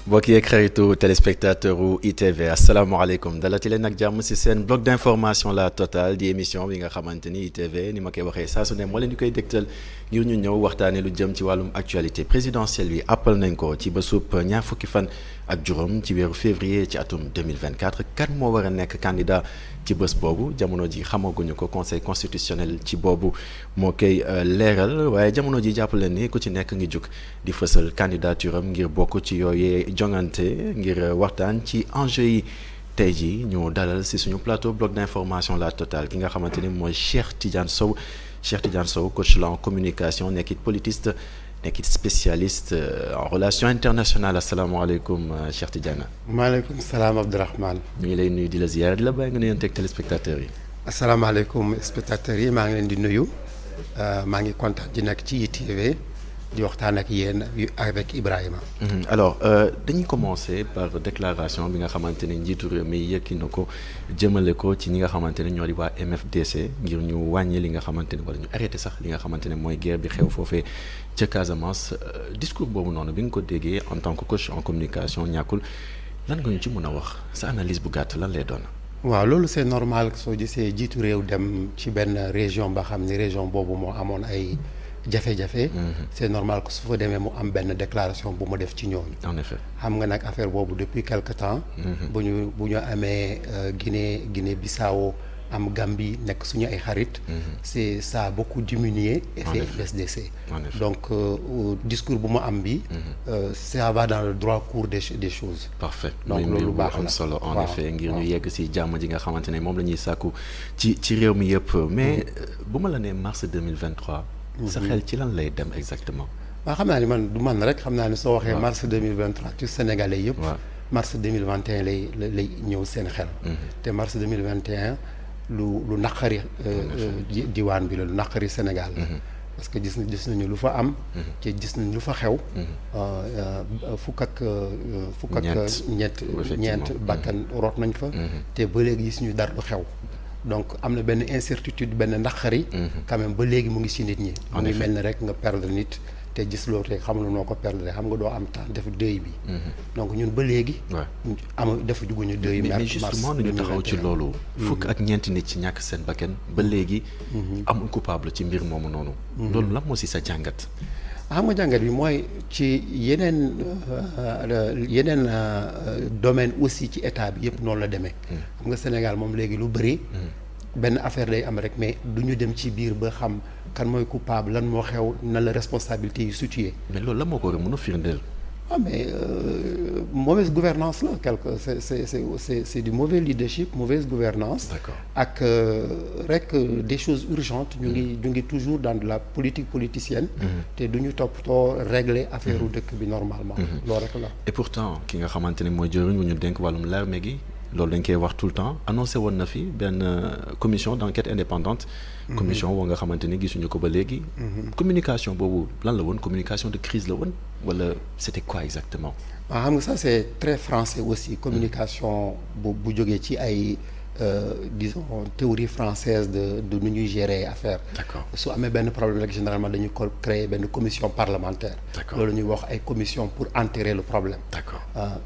mbokk yeeg xaritu téléspectateur u ITV asalaamaaleykum dalati leen ak jàmm ci seen bloc d'information la totale di émission bi nga xamante ni ITV ni ma koy waxee saa su ne moo leen di koy dégtal ngir ñu ñëw waxtaanee lu jëm ci wàllum actualité présidentielle bi appal nañ ko ci bésub ñaar fukki fan ak juróom ci weeru février ci atum 2024 kan moo war a nekk candidat ci bés boobu jamono ji xamaguñu ko conseil constitutionnel ci boobu moo koy leeral waaye jamono ji jàpp leen ni ku ci nekk ngi jug di fësal candidature am ngir bokk ci yooyee jongante ngir waxtaan ci enjeu yi tey jii ñu dalal si suñu plateau bloc d'information la totale ki nga xamante ni mooy Cheikh Tidiane Sow coach la en communication nekkit politiste nekkit spécialiste en relations internationales asalaamaaleykum Cheikh Tidiane. maaleykum salaam Abdourahmane. ñu ngi lay nuyu di la ziyaar di la bàyyi nga nuyoonteeg téléspectateurs yi. asalaamaaleykum spectateurs yi maa ngi leen di nuyu maa ngi kontaan di nekk ci ITV di waxtaan ak yéen avec Ibrahima. alors dañuy commencer par déclaration bi nga xamante ne njiitu réew mi yëkki na ko jëmale ko ci ñi nga xamante ne ñoo di waa MFDC ngir ñu wàññi li nga xamante ne wala ñu arrêté sax li nga xamante ne mooy guerre bi xew foofee ca Casamance discours boobu noonu bi nga ko déggee en tant que coach en communication ñàkkul lan nga ñu ci mën a wax sa analyse bu gàtt lan lay doon. waaw loolu c'est normal soo gisee jiitu réew dem ci benn région ba xam ni région boobu moo amoon ay jafe-jafe. C'est normal que su fa demee mu am benn déclaration bu mu def ci ñooñu. En effet xam nga nag affaire boobu depuis quelque temps. bu ñu amee Guinée-Bissau am Gambie nekk suñu ay xarit. c'est ça a beaucoup diminué. effet FSDC. donc discours bu mu am bi. ça va dans le droit cours des choses. parfait donc loolu baax na am solo en effet ngir ñu yegg ci jàmm ji nga xamante ne moom la ñuy sàkku ci réew mi yëpp mais bu ma la nee mars 2023. sa xel ci lan lay dem exactement. waaw xam naa ni man du man rek xam naa ni soo waxee mars 2023 ci Sénégalais yëpp. mars 2021 lay ñëw seen xel. te mars 2021 lu naqari diwaan bi la lu naqari Sénégal la. parce que gis nañu lu fa am. te gis nañu lu fa xew. fukk ak ñeent bakkan root nañ fa. te ba léegi gis ñu dara lu xew. donc am na benn incertitude benn naqari. quand même ba léegi mu ngi ci nit ñi. mu ngi mel ni rek nga perdre nit te gis loolu te xamul noo ko perdre xam nga doo am temps def deuil bi. donc ñun ba léegi. dafa juguñu deuil. mais justement nañu taxaw ci loolu. fukk ak ñeenti nit ci ñàkk seen bakkan ba léegi. amul coupable ci mbir moomu noonu. loolu lan moo ci sa jàngat. xam nga jàngat bi mooy ci yeneen domaine aussi ci état bi yëpp noonu la demee. xam nga Sénégal moom léegi lu bëri. benn affaire day am rek mais du ñu dem ci biir ba xam kan mooy coupable lan moo xew na la responsabilité yi situé. mais loolu la moo ko war a mën a firndeel. ah mais mauvaise gouvernance la c'est du mauvais leadership mauvaise gouvernance. D'accord. ak rek des choses urgentes ñu ngi toujours dans de la politique politicienne. te du ñu toppatoo régler affaire u dëkk bi normalement. loolu rek la. et pourtant ki nga xamante ne mooy jëriñ bu ñu dénk wàllum l'armée gi loolu dañ koy wax tout le temps annoncé woon na fi benn commission d'enquête indépendante. commission boo nga xamante ni gisuñu ko ba léegi. communication boobu lan la woon communication de crise la woon wala c'était quoi exactement. waaw xam nga ça c'est très français aussi communication bu jógee ci ay disons théorie française de nu ñuy gérer affaire. D'accord. su amee benn problème rek généralement dañu ko créer benn commission parlementaire. D'accord. loolu ñuy wax ay commission pour enterrer le problème. D'accord.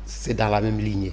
C'est dans la même lignée.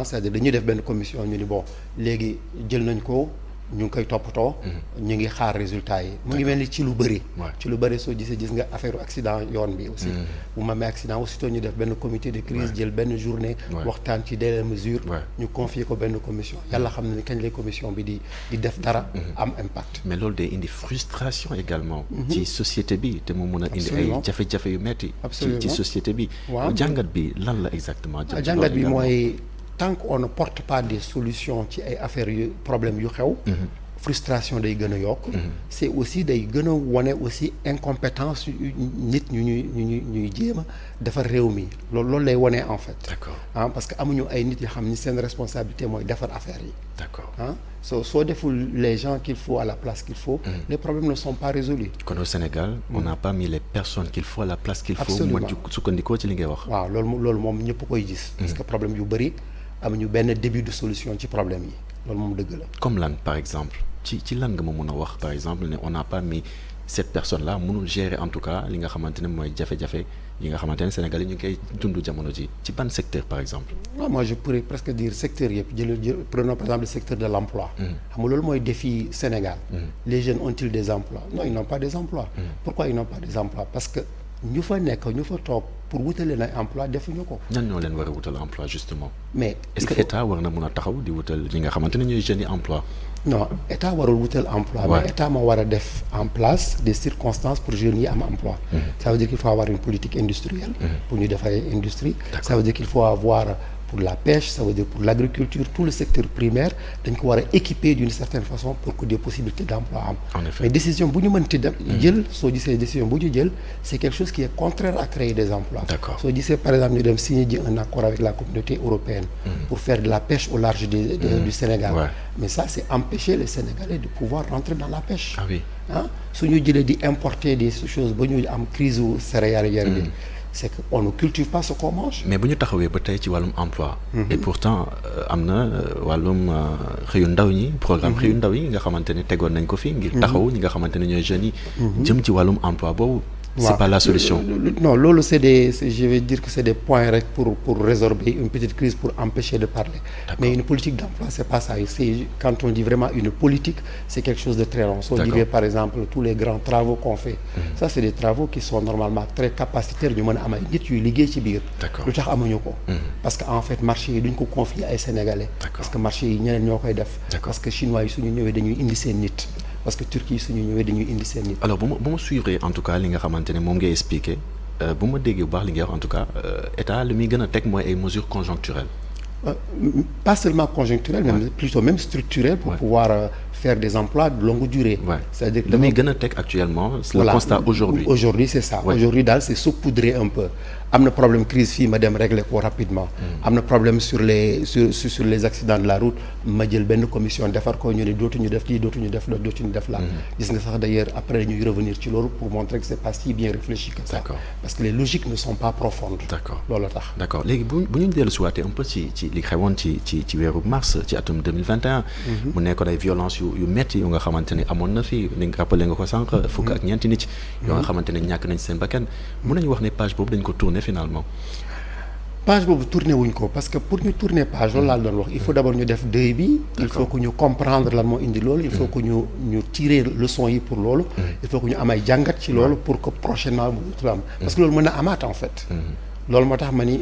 C'est-à-dire dañuy def benn commission ñu ni bon léegi jël nañ ko. ñu ngi koy toppatoo. ñu ngi xaar résultat yi. mu ngi mel ni ci lu bëri. ci lu bëri soo gisee gis nga affaire accident yoon bi aussi. bu ma amee accident aussitôt ñu def benn comité de crise jël benn journée. waxtaan ci des mesures. ñu confier ko benn commission. yàlla xam na ni kañ lay commission bi di def dara. am impact. mais loolu day indi frustration également. ci société bi te mu mun a indi ay jafe-jafe yu metti ci société bi. waaw jàngat bi lan la exactement. jàngat bi mooy. tant qu'on ne porte pas des solutions ci ay affaires yu problème yu xew. frustration day gën a yokk. c'est aussi day gën a wane aussi incompétence nit ñuy jéem a defar réew mi loolu lay wane en fait. D'accord. parce que amuñu ay nit yoo xam ni seen responsabilité mooy defar affaire yi. D'accord. soo deful les gens qu'il faut à la place qu'il faut. les problèmes ne sont pas résolus. kon au Sénégal on n'a pas mis les personnes qu'il faut à la place qu'il faut. Absolument. mu sukkandikoo ci li ngay wax. waaw loolu moom ñëpp koy gis. parce que problème yu bëri amuñu benn début de solution ci problème yi loolu moom dëgg la. comme lan par exemple ci lan nga ma mën a wax par exemple ne on n'a pas mis cette personne là mënul gérer en tout cas li nga xamante ne mooy jafe-jafe yi nga xamante ne Sénégal yi ñu ngi koy dund jamono ji ci ban secteur par exemple. Moi je pourrais presque dire secteur yëpp prenons par exemple le secteur de l'emploi. xam nga loolu mooy défi Sénégal. Les jeunes ont-ils des emplois? Non, ils n'ont pas des emplois. Pourquoi ils n'ont pas des emplois? Parce que ñu fa toog pour wutal leen ay emploi defuñu ko. ñan ñoo leen war a wutal emploi justement. mais est-ce que état war na mun a taxaw di wutal ñi nga xamante ne ñooy jeunes yi emploi. non état warul wutal emploi. mais état moo war a def en place des circonstances pour jeunes yi am emploi. Ça veut dire qu'il faut avoir une politique industrielle. pour ñu def ay industrie. Ça veut dire qu'il faut avoir pour la pêche, ça veut dire pour l'agriculture, tout le secteur primaire dañ ko war a équiper d'une certaine façon pour que des possibilités d'emploi am. En effet. Mais décision bu ñu mënti dem jël soo gisee décision bu ñu jël c'est quelque chose qui est contraire à créer des emplois. D'accord. Soo gisee par exemple ñu dem signer ji un accord avec la communauté européenne pour faire de la pêche au large du Sénégal. Ouais. Mais ça c'est empêcher les Sénégalais de pouvoir rentrer dans la pêche. Ah oui. su ñu jëlee di importer des choses ba ñu am crise céréalière bi. C'est qu'on ne cultive pas ce qu'on mange. mais bu ñu taxawee ba tey ci wàllum emploi. et pourtant am na wàllum xëyu ndaw ñi programme xëyu ndaw yi nga xamante ne tegoon nañ ko fi ngir taxaw ñi nga xamante ne ñooy jeunes yi. jëm ci wàllum emploi boobu. c'est pas la solution. Non, loolu je vais dire que c'est des points rek pour résorber une petite crise, pour empêcher de parler. Mais une politique d'emploi c'est pas ça. Quand on dit vraiment une politique, c'est quelque chose de très long. Soo jëlee par exemple tous les grands travaux qu'on fait. Ça c'est des travaux qui sont normalement très capacitaires ñu mën a am ay nit yuy liggéey ci biir. Lu tax amuñu ko. Parce que en fait marché yi duñ ko confier ay Sénégalais. Parce que marché yi ñeneen ñoo koy def. Parce que chinois yi suñu ñëwee dañuy indi seen nit. Parce que Turquie suñu ñëwee dañuy indi seen nit. Alors bu ma suivre en tout cas li nga xamante ne moom ngay expliquer bu ma déggee bu baax li ngay wax en tout cas état li muy gën a teg mooy ay mesures conjoncturelles. Pas seulement conjoncturelles, mais plutôt même structurelles pour pouvoir faire des emplois de longue durée. C'est-à-dire que li muy gën a teg actuellement. C'est le constat aujourd'hui. Aujourd'hui c'est ça. Aujourd'hui daal c'est saupoudrer un peu. Am na problème crise fii ma dem régler ko rapidement. Am na problème sur les accidents de la route ma jël benn commission defar ko ñu ne dootuñu def lii dootuñu def la dootuñu def la. Gis nga sax d'ailleurs après ñuy revenir ci loolu pour montrer que c'est pas si bien réfléchi que ça. D'accord. Parce que les logiques ne sont pas profondes. D'accord. loolu tax. D'accord léegi bu ñu dellu si waatee un peu ci li xewoon ci weeru mars ci atum 2021. mu nekkoon ay violence yu metti yu nga xamante ne amoon na fi ni nga rappelé nga ko sànq. fukk ak ñeenti nit. yoo nga xamante ne ñàkk nañ seen bakkan. mën nañu wax ne page boobu dañ ko tourner finalement. page boobu tourné wuñ ko parce que pour ñu tourner page loolu laa doon wax il faut d'abord ñu def deuil bi. il faut que ñu comprendre lan moo indi loolu. il faut que ñu tirer leçon yi pour loolu. il faut que ñu am ay jàngat ci loolu pour que prochainement bu am. parce que loolu mën na amaat en fait. loolu moo tax ma ni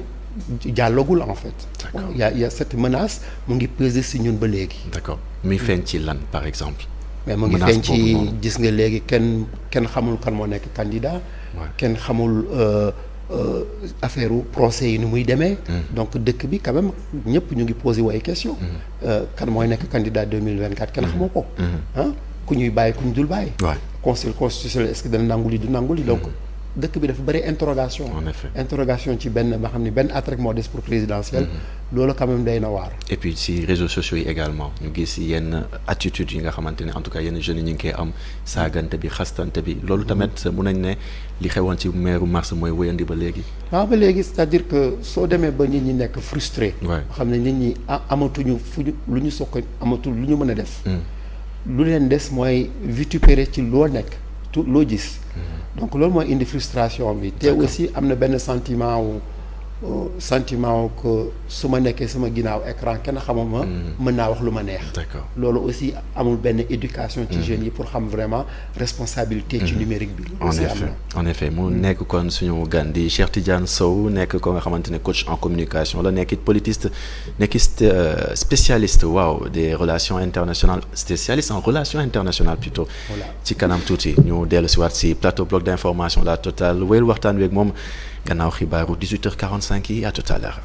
jàllagul en fait. D'accord. y a cette menace mu ngi peser si ñun ba léegi. D'accord muy feeñ ci lan par exemple. mais mu ngi feeñ ci gis nga léegi kenn xamul kan moo nekk candidat. kenn xamul. Affaire procès yi ni muy demee. Donc dëkk bi quand même ñëpp ñu ngi posé wu ay questions. kan mooy nekk candidat 2024 kenn xamoo ko. ku ñuy bàyyi ku ñu dul bàyyi. conseil constitutionnel est-ce que dana nanguli du nanguli donc dëkk bi dafa bëri interrogation. En effet. Interrogation ci benn ba xam ni benn at rek moo des pour présidentielle. loolu quand même day na waar. et puis ci réseaux sociaux yi également ñu gis yenn attitudes yi nga xamante ne en tout cas yenn jeunes yi ñu ngi koy am saagante bi xastante bi loolu tamit mun nañ ne li xewoon ci meeru mars mooy wéyandi ba léegi. waaw ba léegi c'est-à-dire que soo demee ba nit ñi nekk frustré. xam ne nit ñi amatuñu lu ñu soog amatul lu ñu mën a def. lu leen des mooy vitupérer ci loo nekk loo gis. donc loolu mooy indi frustration bi. te aussi am na benn sentiment que su ma nekkee sama ginnaaw écran kenn xamuma mën naa wax lu ma neex. D'accord. loolu aussi amul benn éducation ci jeunes yi pour xam vraiment responsabilité ci numérique bi. aussi am na en effet mu nekk kon suñu gan di Cheikh Tidiane Sow nekk ko nga xamante ne coach en communication la nekk it politiste nekk spécialiste des relations internationales spécialiste en relations internationales plutôt. ci kanam tuuti ñu dellu si waat si plateau bloc d'information la totale wéyal waxtaan weeg moom. gannaaw xibaaru 18h45 yi à tout à l'heure.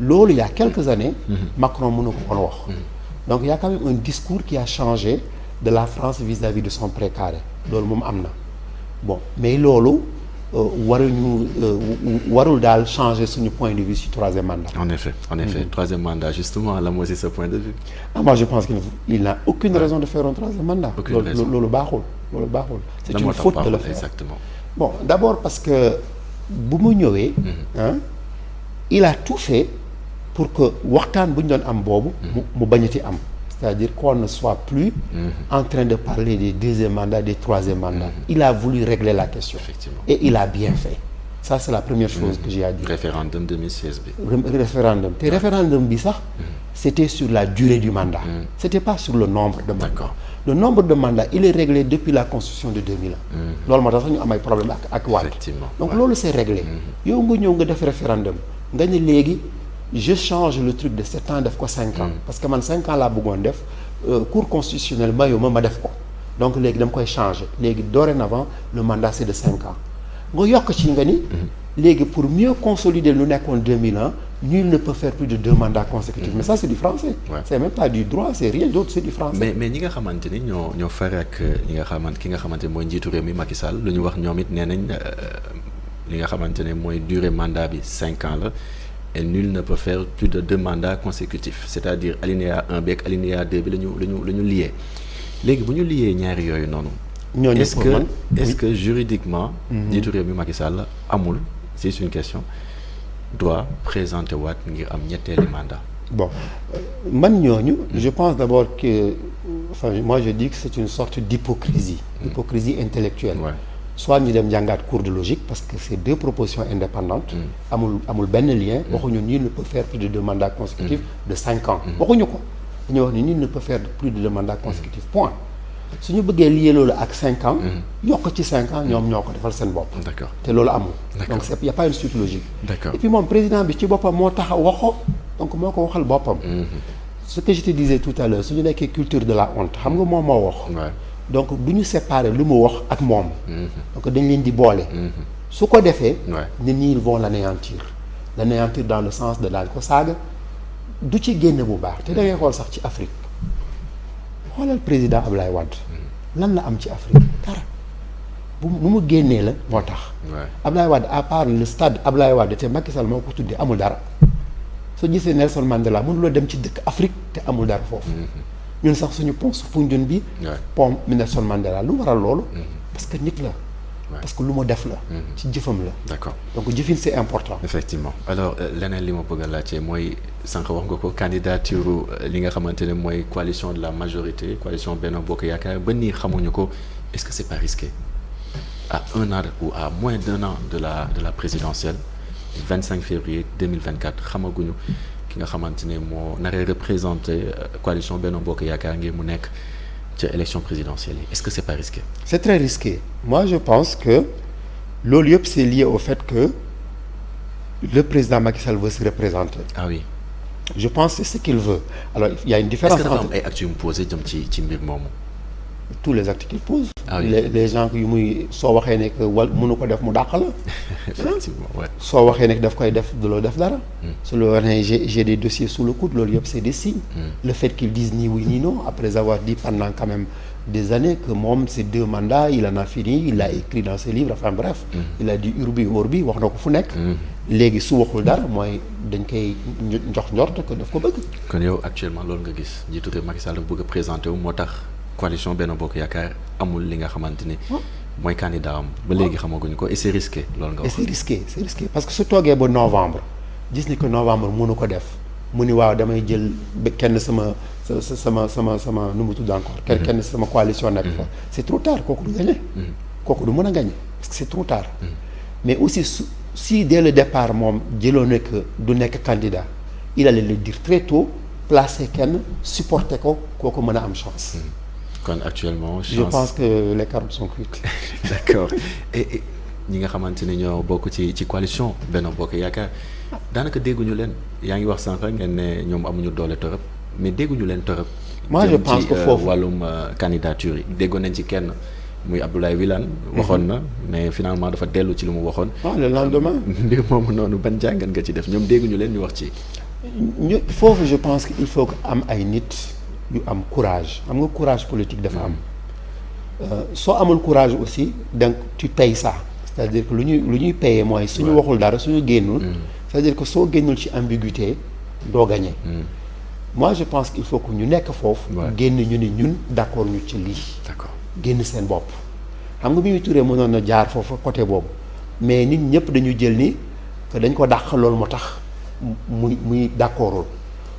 loolu il y a quelques années. Macron mënu ko woon wax. donc il y a quand même un discours qui a changé de la France vis-à-vis de son précaré loolu moom am na bon mais loolu. warul daal changer suñu point de vue sur troisième mandat. En effet, troisième mandat justement là moi c'est ce point de vue. Moi je pense qu'il n'a aucune raison de faire un troisième mandat. Aucune raison. loolu baaxul. C'est une faute de le faire. Exactement. bon d'abord parce que bu mu ñëwee il a tout fait pour que waxtaan bu ñu doon am boobu mu bañati am, c'est-à-dire qu'on ne soit plus en train de parler des deuxième mandats, des troisième mandats. Il a voulu régler la question. Effectivement. Et il a bien fait. Ça c'est la première chose que j'ai à dire. Référendum 2016 bi. Référendum te référendum bi sax c'était sur la durée du mandat. C'était pas sur le nombre de mandats. D'accord. Le nombre de mandats il est réglé depuis la constitution de 2001. loolu moo tax sax ñu am ay problème ak Wade. Effectivement. Donc loolu c'est réglé. yow nga ñëw nga def référendum nga ne léegi je change le truc de 7 ans def ko 5 ans. parce que man 5 ans laa bëggoon def cour constitutionnelle mayu ma def ko donc léegi dama koy changer léegi dorénavant le mandat c'est de 5 ans nga yokk ci nga ni. léegi pour mieux consolider lu nekkoon 2001 nul ne peut faire plus de 2 mandats consécutifs. mais ça c'est du français. Ouais. C'est même pas du droit, c'est rien d'autre, c'est du français. mais ñi nga xamante ni ñoo fare ak ñi nga xamante ki nga xamante mooy njiitu réew mi Macky Sall lu ñu wax ñoom it nee nañ li nga xamante ne mooy durée mandat bi 5 ans la et nul ne peut faire plus de 2 mandats consécutifs, c'est-à-dire alinéa 1 bi ak alinéa 2 bi la ñu lié léegi bu ñu lié ñaari yooyu noonu. ñooñu est-ce que juridiquement. njiitu réew mi Macky Sall amul, c'est une question, doit présenter waat ngir am ñetteeli mandat. Bon man ñooñu je pense d'abord que enfin moi je dis que c'est une sorte d'hypocrisie intellectuelle. Ouais. Soit ñu dem jàngaat cours de logique parce que c'est 2 propositions indépendantes. amul benn lien. waxuñu nul ne peut faire plus de 2 mandats consécutifs de 5 ans. waxuñu ko dañuy wax ni nul ne peut faire plus de 2 mandats consécutifs point. su ñu bëggee lié loolu ak 5 ans. yokk ci 5 ans ñoom ñoo ko defal seen bopp. D'accord. te loolu amul. D'accord. donc y a pas une suite logique. D'accord. et puis moom président bi ci boppam moo tax waxoo donc moo ko waxal boppam. ce que je te disais tout à l'heure su ñu nekkee culture de la honte xam nga moom moo wax. Ouais. donc du ñu séparer lu mu wax ak moom. donc dañ leen di boole. su ko defee. Ouais. nit ñi ils vont l'anéantir dans le sens de daan ko saaga du ci génn bu baax te da ngay xool sax ci Afrique xoolal président Ablaye Wade lan la am ci Afrique dara bu mu génnee la moo tax. Ouais. Ablaye Wade à part le stade Ablaye Wade te Macky Sall moo ko tuddee amul dara soo gisee Nelson Mandela mënuloo dem ci dëkk Afrique te amul dara foofu. ñun sax suñu pont Foundiougne bi. Ouais. pont Nelson Mandela lu waral loolu. parce que nit la. Ouais. parce que lu mu def la. ci jëfam la. D'accord. donc jëfin c'est important. Effectivement alors leneen li ma bëgg a laajte mooy sànq wax nga ko candidature li nga xamante ne mooy coalition de la majorité coalition Benno Bokk Yaakaar ba nii xamuñu ko est-ce que c'est pas risqué à 1 an ou à moins d'1 an de la présidentielle 25 février 2024 xamaguñu ki nga xamante ne moo naree représenté coalition Benno Bokk Yaakaar ngir mu nekk ca élection présidentielle yi est-ce que c'est pas risqué. c'est très risqué moi je pense que loolu yëpp c'est lié au fait que le président Macky Sall veut se représenter. Ah oui. je pense que c'est ce qu'il veut alors il y a une différence est-ce que dafa am entre ay actes yu mu posé jëm ci mbir moomu. tous les actes qu'il pose. Ah oui. les gens yu muy soo waxee ne que mënu ko def mu dàq la. Effectivement ouais. soo waxee ne daf koy def du loo def dara. su la waxee j'ai des dossiers sous le coude loolu yëpp c'est des signes. le fait qu'ils disent ni oui ni non après avoir dit pendant quand même des années que moom c'est 2 mandats il en a fini il l'a écrit dans ses livres enfin bref. il a dit urbi orbi wax na ko fu nekk. léegi su waxul dara mooy dañ koy jox njort que daf ko bëgg. kon yow actuellement loolu nga gis njiitu réew Macky Sall dafa bëgg a présenté wu moo tax coalition Benno Bokk Yaakaar amul li nga xamante ni mooy candidat am ba léegi xamaguñu ko et c'est risqué loolu nga et wax. c'est risqué parce que su toogee ba novembre gis ni que novembre mënu ko def mu ni waaw damay jël ba kenn sama nu mu tudd encore. kenn sama coalition nekk fa. c'est trop tard kooku du gagner. kooku du mën a gagner parce que c'est trop tard. mais aussi si dès le départ moom jëloo ne que du nekk candidat il allait le dire très tôt placer kenn supporter ko kooku mën a am chance. kon actuellement chance je pense que les carottes sont cuites. d'accord et ñi nga xamante ni ñoo bokk ci coalition Benno Bokk Yaakaar daanaka dégguñu leen yaa ngi wax sànq ngeen ne ñoom amuñu doole torop mais dégguñu leen torop. moi je pense que foofu wàllum candidature yi déggoon nañ ci kenn muy Abdoulaye Wilane. waxoon na mais finalement dafa dellu ci lu mu waxoon. le lendemain. mbir moomu noonu ban jàngat nga ci def ñoom dégguñu leen ñu wax ci. foofu je pense que il faut que am ay nit yu am courage xam nga courage politique dafa am soo amul courage aussi donc tu payes ça c'est-à-dire que lu ñuy payer mooy suñu waxul dara suñu génnul c'est-à-dire que soo génnul ci ambiguïté doo gagner. moi je pense qu'il faut que ñu nekk foofu génn ñu ni ñun d'accord ñu ci lii. D'accord. génn seen bopp xam nga Mimi Touré mënoon na jaar foofu côté boobu mais nit ñëpp dañu jël ni que dañ ko dàq loolu moo tax muy d'accordul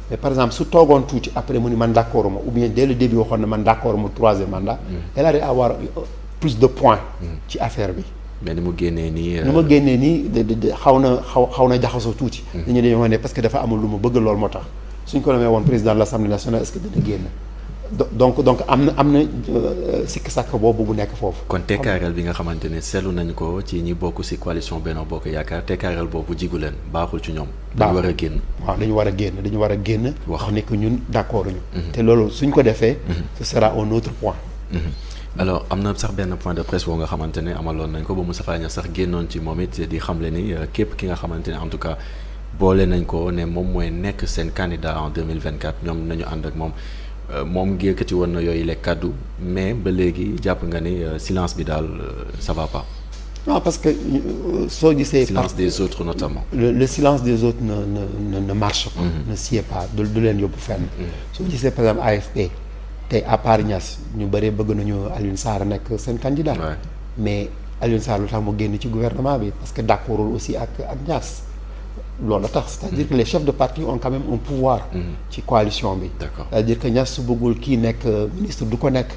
mais par exemple su toogoon tuuti après mu ni man d'accord ma ou bien dès le début waxoon na man d'accord ma troisième mandat. elle allait avoir plus de points. ci affaire bi. mais ni mu génnee nii. ni ma génnee nii xaw na jaxasoo tuuti. dañoo ne parce que dafa amul lu ma bëgg loolu moo tax suñ ko demee woon président de l'Assemblée nationale est-ce que dina génn. donc am na sikk sàkk boobu bu nekk foofu. kon tekkaaral bi nga xamante ne seetlu nañ ko ci ñi bokk ci coalition Benno Bokk Yaakaar tekkaaral boobu jigu leen baaxul ci ñoom. dañu war a génn. waaw dañu war a génn. wax ne que ñun d'accord ñu. te loolu suñ ko defee. ce sera un autre point. alors am na sax benn point de presse boo nga xamante ne amaloon nañ ko ba Moustapha Niasse sax génnoon ci moom it di xamle ni képp ki nga xamante ne en tout cas boole nañ ko ne moom mooy nekk seen candidat en 2024 ñoom nañu ànd ak moom. moom yëkkati woon na yooyu les kaddu mais ba léegi jàpp nga ni silence bi daal ça va pas. non parce que soo gisee. silence des autres notamment. le silence des autres ne marche pas. ne sied pas du leen yóbbu fenn. soo gisee par exemple AFP tey à part Niasse ñu bëree bëgg nañu Alioune Sarr nekk seen candidat. mais Alioune Sarr lu tax mu génn ci gouvernement bi parce que d'accordul aussi ak Niasse. loolu la tax c'est-à-dire que les chefs de parti ont quand même un pouvoir ci coalition bi. D'accord. C'est-à-dire que Niasse su bëggul kii nekk ministre du ko nekk.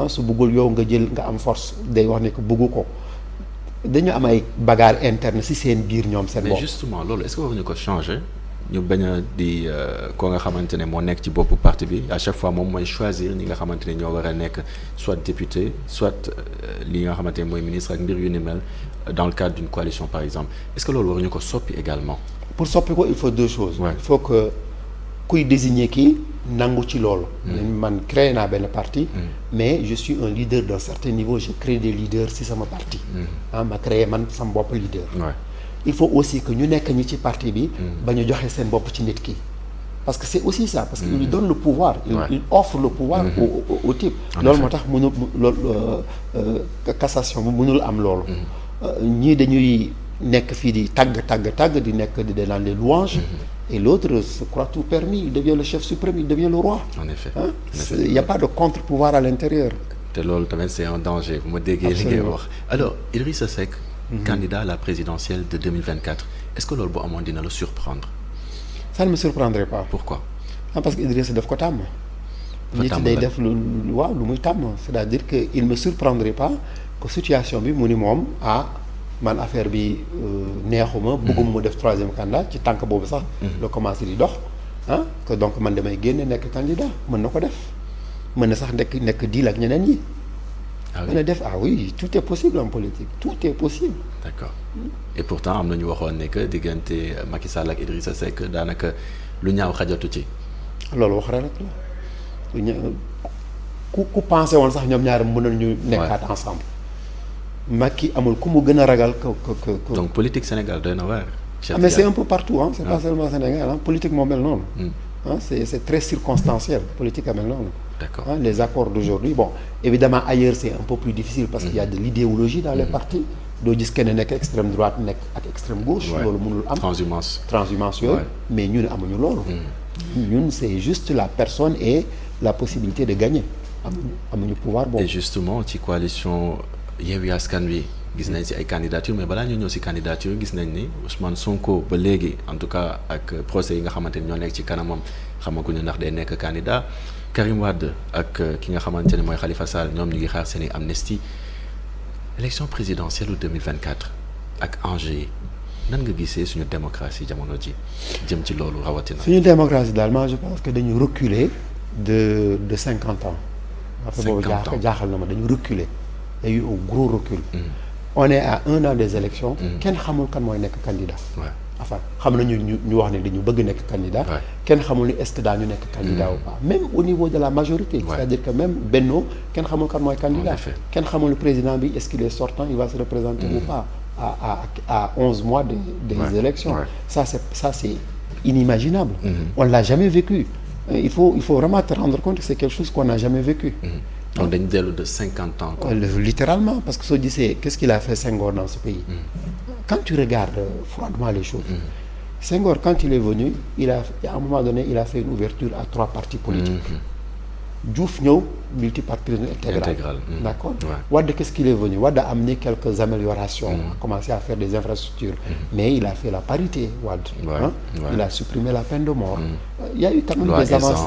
su bëggul yow nga jël nga am force day wax ne que bëggu ko dañu am ay bagarre interne ci seen biir ñoom seen bopp. mais justement loolu est-ce que waruñu ko changer ñu bañ a di koo nga xamante ne moo nekk ci boppu parti bi à chaque fois moom mooy choisir ñi nga xamante ne ñoo war a nekk soit député soit li nga xamante ne mooy ministre ak mbir yu ni mel dans le cadre d'une coalition par exemple est-ce que loolu waruñu ko soppi également. pour soppi ko il faut deux choses. Ouais. il faut que kuy désigner kii nangu ci loolu. man créé naa benn parti. mais je suis un leader d'un certain niveau je crée des leaders ci sama parti. ma créé man sama bopp leader. Ouais. il faut aussi que ñu nekk ñi ci parti bi. ba ñu joxe seen bopp ci nit ki. parce que c'est aussi ça parce que il lui donne le pouvoir. il offre le pouvoir au type. loolu moo tax mënul loolu cassation bu mënul am loolu. ñii dañuy nekk fii di tàgg di nekk di dans les louanges. et l'autre se croit tout permis il devient le chef suprême il devient le roi. en effet il y a pas de contre-pouvoir à l'intérieur. te loolu tamit c'est un danger bu ma déggee li ngay wax. alors Idrissa Seck. candidat à la présidentielle de 2024 est-ce que loolu bu amoon dina la surprendre. ça ne me surprendrait pas. pourquoi. parce que Idrissa daf ko tàmm. nit day def lu muy tàmm c'est-à-dire que il me surprendrait pas que situation bi mu ni moom man affaire bi neexuma bëgguma mu def troisième candidat ci tànk boobu sax la commencé di dox que donc man damay génne nekk candidat mën na ko def mën na sax nekk deal ak ñeneen ñi mën na def oui tout est possible en politique tout est possible. d'accord et pourtant am na ñu waxoon ne que diggante Macky Sall ak Idrissa Seck daanaka lu ñaaw xajatu ci. loolu wax rek la ku pensé woon sax ñoom ñaar mënoon ñu nekkaat ensemble. Macky amul ku mu gën a ragal que. donc politique Sénégal doy na waar. mais c'est un peu partout c'est pas seulement Sénégal politique moo mel noonu. c'est très circonstanciel politique a mel noonu. d'accord les accords d'aujourd'hui bon évidemment ailleurs c'est un peu plus difficile parce qu'il y a de l'idéologie dans les partis doo gis kenn nekk extrême droite nekk ak extrême gauche. loolu mënul am transhumance yooyu. mais ñun amuñu loolu. ñun c'est juste la personne et la possibilité de gagner amuñu pouvoir boobu. et justement ci coalition Yewwi Askan Wi gis nañ ci ay candidature mais balaa ñu ñëw ci candidature gis nañ ni Ousmane Sonko ba léegi en tout cas ak procès yi nga xamante ni ñoo nekk ci kanamam xamaguñu ndax day nekk candidat Karim Wade ak ki nga xamante ne mooy Khalifa Sall ñoom ñu ngi xaar seeni amnistie élection présidentielle u 2024 ak enjeu yi nan nga gisee suñu démocratie jamono ji jëm ci loolu rawatina. suñu démocratie daal moi je pense que dañu reculer de 50 ans. 50 ans jaaxal na ma dañu reculer. Il y a eu un gros recul. On est à 1 an des élections. kenn xamul kan mooy nekk candidat. enfin xam nañu ñu wax ne dañu bëgg nekk candidat. kenn xamul ni est-ce que daañu nekk candidat ou pas même au niveau de la majorité. c'est-à-dire que même Benno kenn xamul kan mooy candidat. kenn xamul le président bi est-ce qu'il est sortant il va se représenter ou pas à 11 mois des élections. ça c'est inimaginable. On l'a jamais vécu. Il faut vraiment te rendre compte que c'est quelque chose qu'on n'a jamais vécu. donc dañu dellu de 50 ans. littéralement parce que soo gisee qu'est-ce qu'il a fait Senghor dans ce pays. Quand tu regardes froidement les choses. Senghor quand il est venu à un moment donné il a fait une ouverture à 3 partis politiques. Diouf ñëw multipartisme intégral. D'accord. Wade, qu'est-ce qu'il est venu? Wade a amené quelques améliorations, a commencé à faire des infrastructures, mais il a fait la parité, Wade. Il a supprimé la peine de mort. Il y a eu quand même des avancées.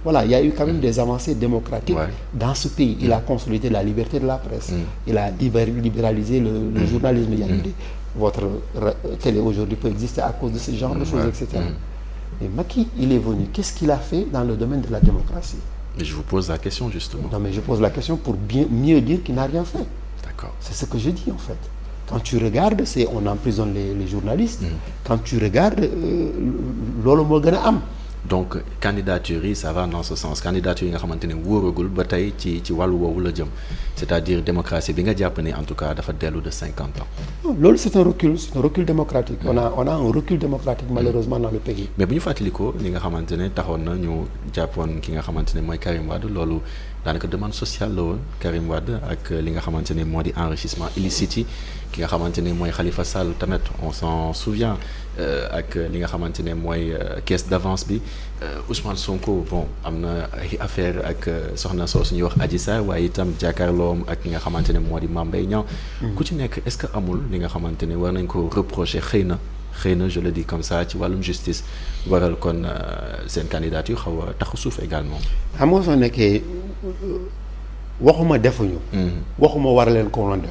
Voilà, il y a eu quand même des avancées démocratiques dans ce pays. Il a consolidé la liberté de la presse. Il a libéralisé le journalisme. Il y a eu votre télé aujourd'hui peut exister à cause de ce genre de choses, etc. Et Macky, il est venu. Qu'est-ce qu'il a fait dans le domaine de la démocratie? Mais je vous pose la question justement. Non, mais je pose la question pour mieux dire qu'il n'a rien fait. D'accord. C'est ce que je dis en fait. Quand tu regardes, on emprisonne les journalistes. Quand tu regardes, loolu moo gën a am. Donc candidature yi ça va dans ce sens candidature yi nga xamante ne wóoragul ba tey ci wàllu woowu la jëm c'est-à-dire démocratie bi nga jàpp ne en tout cas dafa dellu de 50 ans. Non, loolu c'est un recul démocratique. On a un recul démocratique malheureusement dans le pays. Mais bu ñu fàttalikoo li nga xamante ne taxoon na ñu jàppoon ki nga xamante ne mooy Karim Wade loolu daanaka demande sociale la woon Karim Wade ak li nga xamante ne moo di enrichissement illicite yi ki nga xamante ne mooy Khalifa Sall tamit on s'en souvient ak li nga xamante ne mooy caisse d'avance bi Ousmane Sonko bon am na ay affaire ak soxna soosu ñuy wax Adji Sarr waaye itam jàkkaarloom ak li nga xamante ne moo di Mame Mbaye Niang ku ci nekk est-ce que amul li nga xamante ne war nañ ko reprocher xëy na je le dis comme ça ci wàllum justice waral kon seen candidature xaw a taxu suuf également. xam nga soo nekkee waxuma defuñu. waxuma war leen ko woon def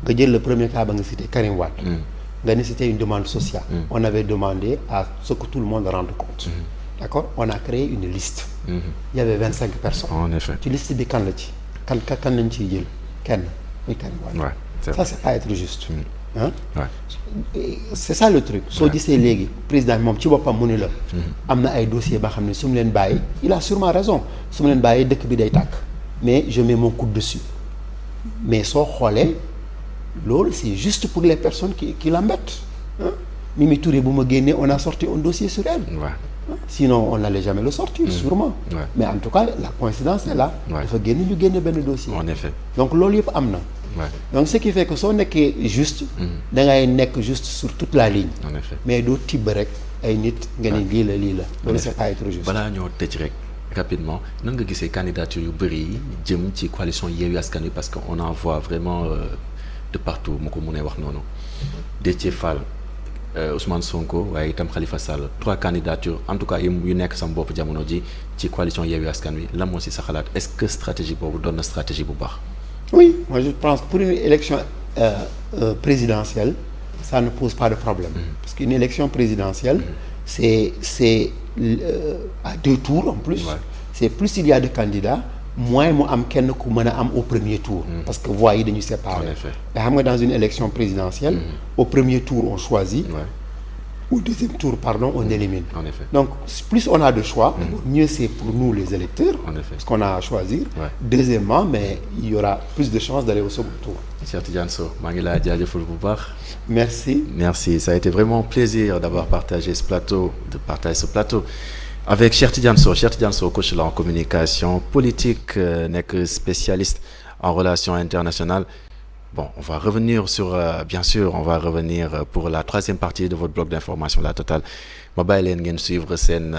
nga jël le premier cas ba nga cité Karim Wade. nga ne c'était une demande sociale. On avait demandé à ce que tout le monde rende compte. D'accord? On a créé une liste. Il y avait 25 personnes. En effet. ci liste bi kan la ci kan lañ ciy jël kenn muy Karim Wade. Ça c'est pas être juste. Hein? C'est ça le truc. soo gisee léegi président bi moom ci boppam mu ni la. am na ay dossiers ba xam ne su mu leen bàyyi il a sûrement raison su mu leen bàyyi dëkk bi day tàkk mais je mets mon coup dessus mais soo xoolee loolu c'est juste pour les personnes qui l'embêtent. Mimi Touré bu ma génnee on a sorti un dossier sur elle. Sinon on n'allait jamais le sortir sûrement. Mais en tout cas la coïncidence est là. dafa génn ñu génne benn dossier. En effet. Donc loolu yëpp am na. Donc ce qui fait que soo nekkee juste. da ngay nekk juste sur toute la ligne. En effet. Mais doo tibb rek ay nit nga ne lii la loolu c'est pas être juste. balaa ñoo tëj rek rapidement nan nga gisee candidature yu bëri yi jëm ci coalition Yewwi Askan Wi parce que on en voit vraiment de partout mu ko mënee wax noonu Déthié Fall Ousmane Sonko waaye itam Khalifa Sall 3 candidatures en tout cas yu nekk sama bopp jamono ji ci coalition Yewwi Askan Wi lan moo si sa xalaat est-ce que stratégie boobu doon na stratégie bu baax. Oui, moi je pense pour une élection présidentielle ça ne pose pas de problème. Parce qu'une élection présidentielle c'est à 2 tours en plus. C'est plus il y a de candidats moins mu am kenn ku mën a am au premier tour. Parce que voix yi dañu séparer. Mais xam nga dans une élection présidentielle au premier tour on choisit. Au deuxième tour, pardon, on élimine. En effet. Donc, plus on a de choix, mieux c'est pour nous les électeurs, parce qu'on a à choisir. Deuxièmement, mais il y aura plus de chances d'aller au second tour. Cheikh Tidiane Sow, maa ngi lay jaajëfal bu baax. Merci. Merci, ça a été vraiment un plaisir d'avoir partagé ce plateau, avec Cheikh Tidiane Sow, coach en communication politique, nekk spécialiste en relations internationales. Bon, on va revenir sur, bien sûr, on va revenir pour la 3e partie de votre bloc d'information, la totale. Ma bàyyi leen ngeen suivre seen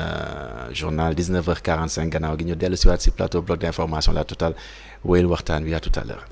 journal 19h45 gannaaw gi ñu dellu si waat si plateau bloc d'information, la totale wéyal waxtaan wi à tout à l'heure.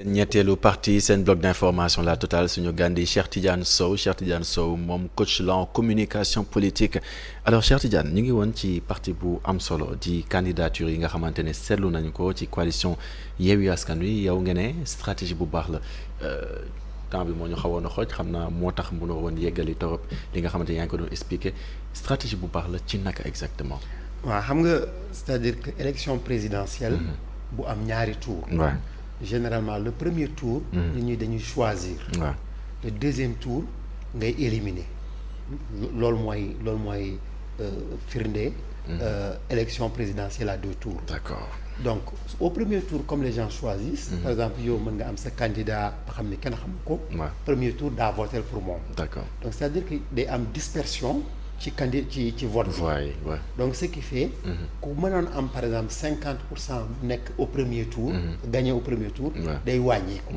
ñetteelu partie seen bloc d'information la totale suñu gandi Cheikh Tidiane Sow moom coach la en communication politique. Alors Cheikh Tidiane ñu ngi woon ci partie bu am solo di candidature yi nga xamante ne seetlu nañu ko ci coalition Yewwi Askan Wi yow nga ne stratégie bu baax la temps bi moo ñu xawoon a xooj xam naa moo tax mënoo woon yeggali torop li nga xamante ne yaa ngi ko doon expliquer stratégie bu baax la ci naka exactement. waaw xam nga c'est-à-dire que élection présidentielle. bu am ñaari tour. Généralement le premier tour. nit ñi dañuy choisir. Le deuxième tour ngay éliminer. loolu mooy firnde. Élection présidentielle à 2 tours. D'accord. Donc au premier tour comme les gens choisissent. Par exemple yow mën nga am sa candidat ba xam ne kenn xamu ko. Premier tour daa voter pour moom. D'accord. Donc c'est-à-dire que day am dispersion ci vote bi. Ouais. Donc ce qui fait ku mënoon am par exemple 50% nekk au premier tour gagné au premier tour day wàññeeku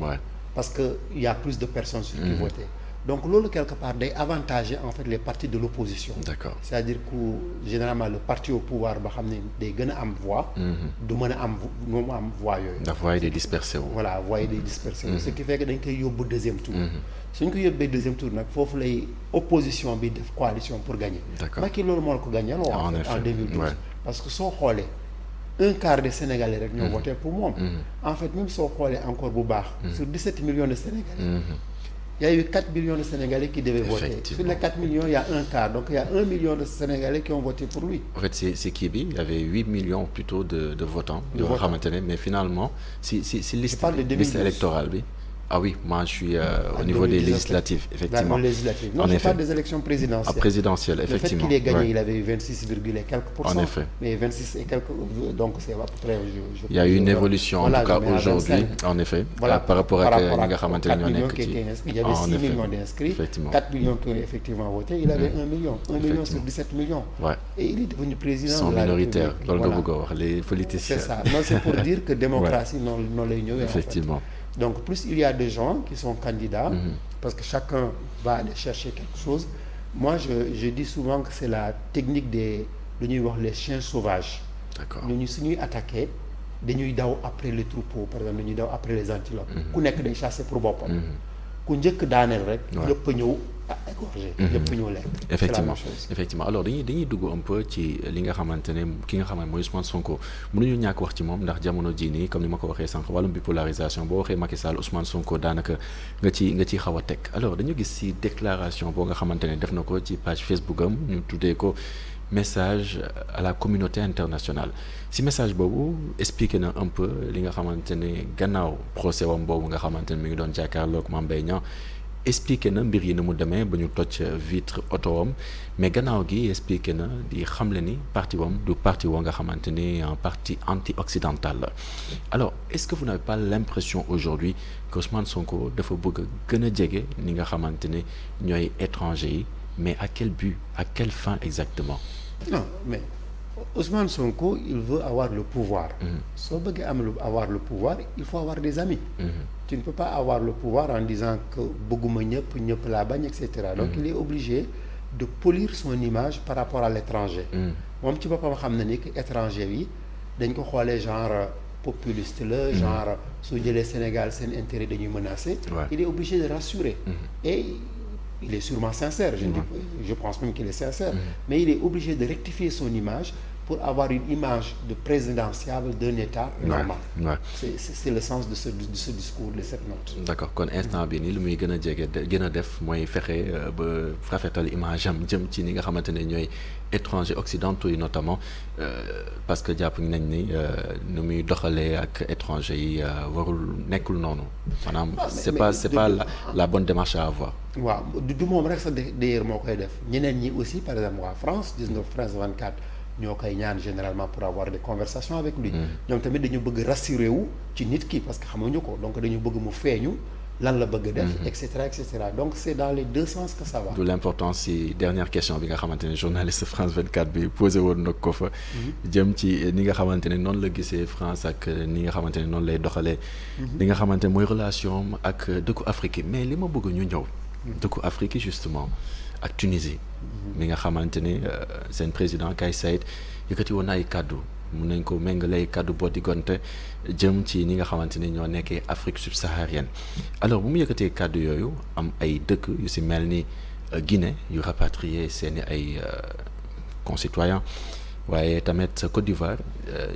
parce que il y a plus de personnes sur qui voter. Donc loolu quelque part day avantager en fait les partis de l'opposition. D'accord. C'est-à-dire que généralement le parti au pouvoir ba xam ne day gën a am voix du mën a am moom am voix yooyu. ndax voix yi day dispersé wu. Voilà voix yi day dispersé wu. Ce qui fait que dañ koy yóbbu deuxième tour. suñ ko yóbbee deuxième tour nag foofu lay opposition bi def coalition pour gagner. D'accord. Macky loolu moo la ko gagné en 2012. Parce que soo xoolee un quart des Sénégalais rek ñoo voté pour moom. En fait même soo xoolee encore bu baax. sur 17 millions de Sénégalais. Il y a eu 4 millions de Sénégalais qui devaient voter. Sur les 4 millions, il y a un quart. Donc il y a 1 million de Sénégalais qui ont voté pour lui. En fait, c'est qui il y avait 8 millions plutôt de votants. Mais finalement, si liste électorale, ah oui, moi je suis au niveau des législatives, effectivement. Non, je parle des élections présidentielles. Présidentielles, effectivement. Le fait qu'il ait gagné, il avait eu 26, et quelques %. En effet. Mais 26 et quelques, donc c'est à peu près... Il y a eu une évolution, en tout cas aujourd'hui, en effet, par rapport à 4 millions il y avait 6 millions d'inscrits, 4 millions qui ont effectivement voté, il avait 1 million. 1 million sur 17 millions. Et il est devenu président. Ils sont minoritaires, les politiciens. C'est ça. Non, c'est pour dire que démocratie, non l'ignorer. Effectivement. Donc plus il y a des gens qui sont candidats, parce que chacun va aller chercher quelque chose. Moi, je dis souvent que c'est la technique des les chiens sauvages. D'accord. Nous nous attaquer, dañuy daw après les troupeaux, par exemple dañuy daw après les antilopes. Ku nekk day chasser pour boppam. Ku njëkk daaneel rek. ñëpp ñëw égorger. ñëpp ñëw lekk. Effectivement alors dañuy dugg un peu ci li nga xamante ne ki nga xam ne mooy Ousmane Sonko mënuñu ñàkk wax ci moom ndax jamono jii nii comme ni ma ko waxee sànq wàllum bipolarisation boo waxee Macky Sall Ousmane Sonko daanaka nga ci xaw a teg alors dañu gis ci déclaration boo nga xamante ne def na ko ci page Facebook am ñu tuddee ko message à la communauté internationale ci message boobu expliqué na un peu li nga xamante ne gannaaw procès wam boobu nga xamante ne mi ngi doon jàkkaarloog Mame Mbaye Niang expliqué na mbir yi ni mu demee ba ñu toj vitre otoom mais gannaaw gi expliqué na di xamle ni parti wam du parti woo nga xamante ni un parti anti-occidental la alors est-ce que vous n'avez pas l'impression aujourd'hui que Ousmane Sonko dafa bëgg a gën a jege ni nga xamante ne ñooy étranger yi mais à quel but à quelle fin exactement? Non mais Ousmane Sonko il veut avoir le pouvoir. soo bëggee avoir le pouvoir il faut avoir des amis. Tu ne peux pas avoir le pouvoir en disant que bëgguma ñëpp laa bañ et cetera. Donc il est obligé de polir son image par rapport à l'étranger. moom ci boppam xam na ni que étranger yi dañ ko xoolee genre populiste la genre soo jëlee Sénégal seen intérêt dañuy menacer. Il est obligé de rassurer. Et il est sûrement sincère, je pense même qu'il est sincère, mais il est obligé de rectifier son image pour avoir une image de présidentiable d'un État normal. C'est le sens de ce discours, de cette note. D'accord. Kon instant bi nii lu muy gën a jege gën a def mooy fexe ba rafetal image am jëm ci ni nga xamante ne ñooy étrangers occidentaux yi notamment parce que jàpp nañ ni nu muy doxalee ak étrangers yi nekkul noonu maanaam c'est pas la bonne démarche à avoir. waaw du moom rek sax d'ailleurs moo koy def ñeneen ñi aussi par exemple waa France gis nga France 24 ñoo koy ñaan généralement pour avoir des conversations avec lui. ñoom tamit dañu bëgg rassurer wu ci nit ki parce que xamuñu ko donc dañu bëgg mu feeñu lan la bëgg def. et cetera donc c'est dans les deux sens que ça va. D'où l'importance si dernière question bi nga xamante ne journaliste France 24 bi posé woon na ko fa. jëm ci ni nga xamante ne noonu la gisee France ak ni nga xamante ne noonu lay doxalee. li nga xamante ne mooy relation ak dëkku Afrique mais li ma bëgg ñu ñëw. dëkku Afrique justement ak Tunisie. mi nga xamante ne seen président Kais Saied yëkkati woon na ay kaddu mun nañ ko méngale ay kaddu boo diggante jëm ci ñi nga xamante ne ñoo nekkee Afrique subsaharienne alors bu mu yëkkatee kaddu yooyu am ay dëkk yu si mel ni Guinée yu rapatrié seeni ay concitoyens waaye tamit Côte d'Ivoire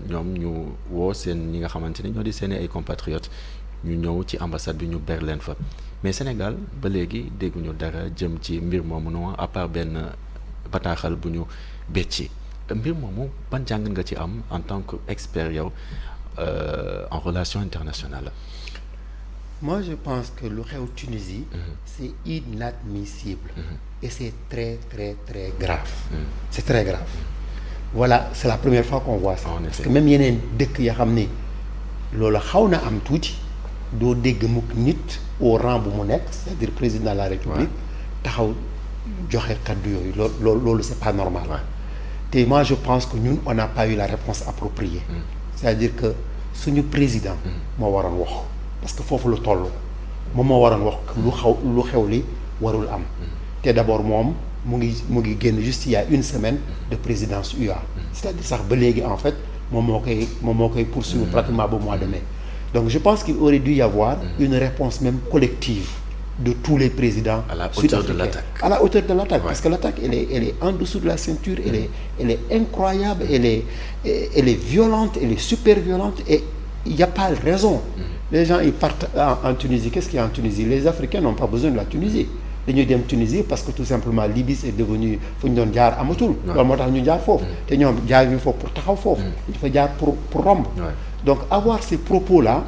ñoom ñu woo seen ñi nga xamante ne ñoo di seeni ay compatriotes ñu ñëw ci ambassade bi ñu ber leen fa mais Sénégal ba léegi dégguñu dara jëm ci mbir moomu noonu à part benn bataaxal bu ñu becci mbir moomu ban jàng nga ci am en tant que expert yow en relations internationales. Moi je pense que lu xew Tunisie c'est inadmissible et c'est très très très grave c'est très grave voilà c'est la première fois qu'on voit ça parce que même yeneen dëkk ya xam ni loolu xaw na am tuuti doo dégg mukk nit au rang bu mu nekk c'est-à-dire président de la République taxaw joxe kaddu yooyu loolu c'est pas normal. te moi je pense que ñun on n'a pas eu la réponse appropriée. c'est-à-dire que suñu président. moo waroon wax parce que foofu lu toll moom moo waroon wax lu xew li warul am. te d'abord moom mu ngi génn juste il y a une semaine de présidence UA. c'est-à-dire sax ba léegi en fait moom moo koy poursuivre pratiquement ba mois de mai. donc je pense qu'il aurait dû y avoir une réponse même collective de tous les présidents à la hauteur de l'attaque. À la hauteur de l'attaque, parce que l'attaque elle est en dessous de la ceinture, elle est incroyable, elle est violente, elle est super violente et il n'y a pas de raison. Les gens ils partent en Tunisie. Qu'est-ce qu'il y a en Tunisie? Les Africains n'ont pas besoin de la Tunisie. dañuy dem Tunisie parce que tout simplement Libye c'est devenu fu ñu doon jaar amatul. loolu moo tax ñu jaar foofu. te ñoom jaar ñu foofu pour taxaw foofu. dafa jaar pour romb. donc avoir ces propos là.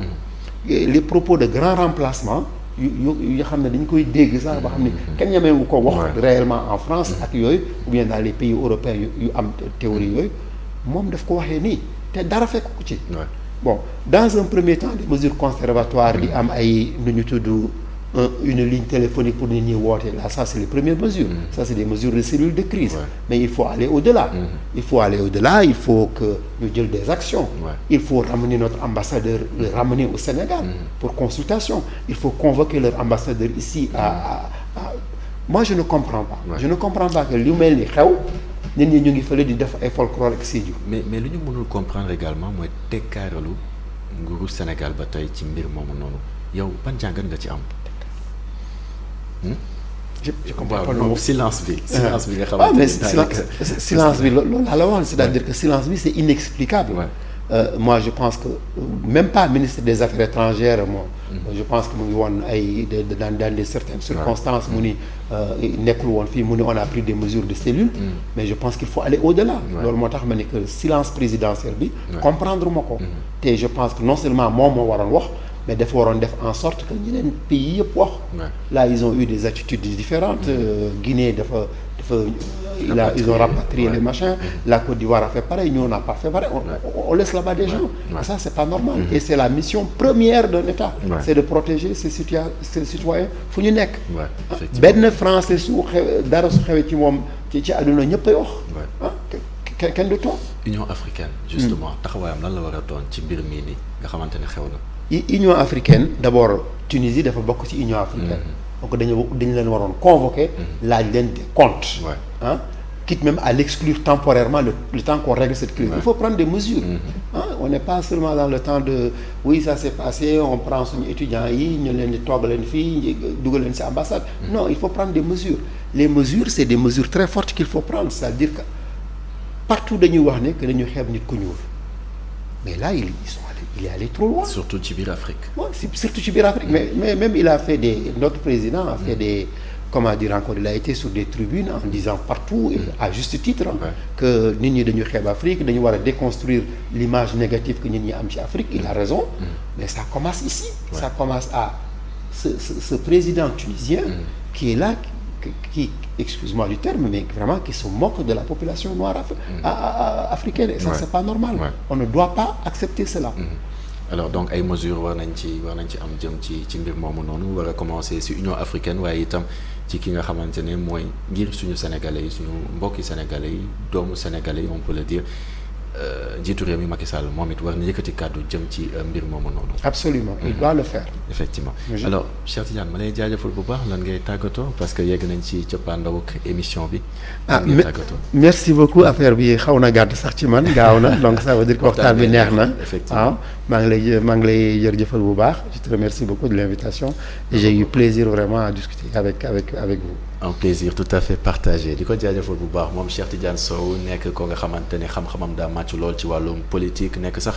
les propos de grand remplacement. yu xam ne dañ koy dégg sax ba xam ne kenn ñemewu ko wax réellement en France ak yooyu ou bien dans les pays européens yu am théorie yooyu moom daf ko waxee nii te dara fekk ko ci. bon dans un premier temps des mesures conservatoires di am ay nu ñu tudd une ligne téléphonique pour nit ñi woote là ça c'est les premières mesures. Ça c'est des mesures de cellule de crise. Mais il faut aller au-delà. Il faut aller au-delà, il faut que ñu jël des actions. Il faut ramener notre ambassadeur, le ramener au Sénégal pour consultation. Il faut convoquer leur ambassadeur ici à moi je ne comprends pas. Je ne comprends pas que lu mel ni xew nit ñi ñu ngi fële di def ay folklore ak Sédhiou. mais lu ñu mënul comprendre également mooy tekkaaralu nguuru Sénégal ba tey ci mbir moomu noonu yow ban jàngat nga ci am. je comprends pas le silence bi nga xamante mais silence bi loolu laa la wax c'est-à-dire que silence bi c'est inexplicable. Moi je pense que même pas ministre des affaires étrangères moom je pense que mu ngi woon ay dans des certaines circonstances mu ni nekkul woon fii mu ni on a pris des mesures de cellule mais je pense qu'il faut aller au-delà loolu moo tax ma ni que silence présidentiel bi comprendre ma ko te je pense que non seulement moom moo waroon wax mais dafa waroon def en sorte que ñeneen pays yëpp wax. Là ils ont eu des attitudes différentes. Guinée ils ont rapatrié les machins. La Côte d'Ivoire a fait pareil, nous on n'a pas fait pareil. On laisse là-bas des gens. Et ça c'est pas normal. Et c'est la mission première d'un État. C'est de protéger ses citoyens fu ñu nekk. benn français su dara su xewee ci moom ci àdduna ñëppay wax. kenn du toog. Union africaine. justement taxawaayam lan la war a doon ci mbir mii nii nga xamante ne xew na. Union africaine d'abord Tunisie dafa bokk ci Union africaine. donc dañu leen waroon convoquer. laaj leen des comptes. quitte même à l'exclure temporairement le temps qu'on règle cette crise. Il faut prendre des mesures. On n'est pas seulement dans le temps de oui ça s'est passé on prend suñu étudiants yi ñu leen di togg leen fii dugal leen ci ambassade. Non il faut prendre des mesures. Les mesures c'est des mesures très fortes qu'il faut prendre c'est-à-dire que partout dañuy wax ne que dañu xeeb nit ku ñuul mais là il est allé trop loin. Surtout ci biir Afrique. Surtout ci biir Afrique mais même il a fait notre président a fait des comment dire encore il a été sur des tribunes en disant partout et à juste titre que nit ñi dañu xeeb Afrique dañu war a déconstruire l'image négative que nit ñi am ci Afrique il a raison mais ça commence ici. Ça commence à ce président tunisien qui est là qui excuse-moi du terme mais vraiment qui se moque de la population noire africaine et ça c'est pas normal. On ne doit pas accepter cela. Alors donc ay mesures war nañ ci am jëm ci mbir moomu noonu war a commencer ci Union africaine waaye itam ci ki nga xamante ne mooy ngir suñu sénégalais yi suñu mbokki sénégalais yi doomu sénégalais yi on peut le dire njiitu réew mi Macky Sall moom it war na yëkkati kàddu jëm ci mbir moomu noonu. Absolument il doit le faire. Effectivement alors Cheikh Tidiane ma lay jaajëfal bu baax lan ngay tàggatoo parce que yegg nañ ci cëppaandaw ak émission bi. Merci beaucoup affaire bi xaw na gàtt sax ci man gaaw na donc ça veut dire que waxtaan bi neex na. Effectivement maa ngi lay jërëjëfal bu baax je te remercie beaucoup de l'invitation et j'ai eu plaisir vraiment à discuter avec vous. Un plaisir tout à fait partagé di ko jaajëfal bu baax moom Cheikh Tidiane Sow nekk ko nga xamante ne xam-xamam daa màcc lool ci wàllum politique nekk sax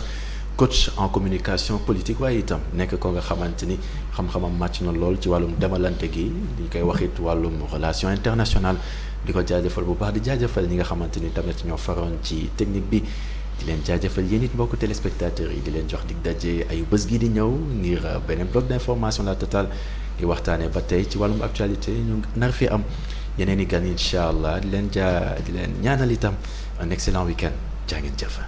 coach en communication politique waaye itam nekk ko nga xamante ni xam-xamam màcc na lool ci wàllum demalante gi di koy wax it wàllum relation internationale di ko jaajëfal bu baax di jaajëfal ñi nga xamante ni tamit ñoo faroon ci technique bi di leen jaajëfal yéen it mbokku téléspectateurs yi di leen jox dig daje ayu bés gi di ñëw ngir beneen bloc d'information la totale di waxtaanee ba tey ci wàllum actualité ñu nar fi am yeneen i gan incha allah di leen ñaanal itam un excellent week-end jaa ngeen jëf.